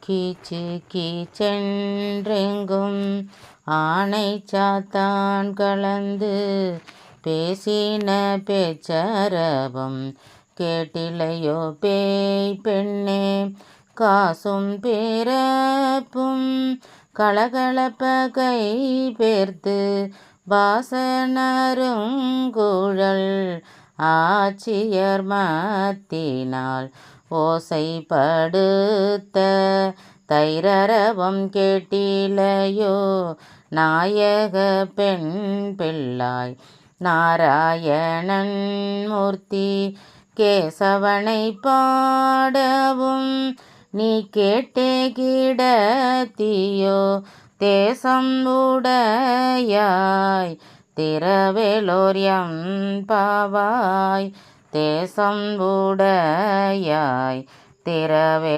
கீச்சு கீச்சென்றெங்கும் ஆனை சாத்தான் கலந்து பேசின பேச்சரவம் கேட்டிலையோ பேய் பெண்ணே. காசும் பிறப்பும் கலகலப்ப கை பேர்த்து வாசனருங்குழல் ஆட்சியர் மத்தினால் ஓசைப்படுத்த தைரரவம் கேட்டிலையோ நாயக பெண் பிள்ளாய். நாராயணன் மூர்த்தி கேசவனை பாடவும் நீ கேட்டே கிடத்தியோ தேசம் உடையாய். திரவேலோர் எம்பாவாய் தேசம் உடையாய். திரவே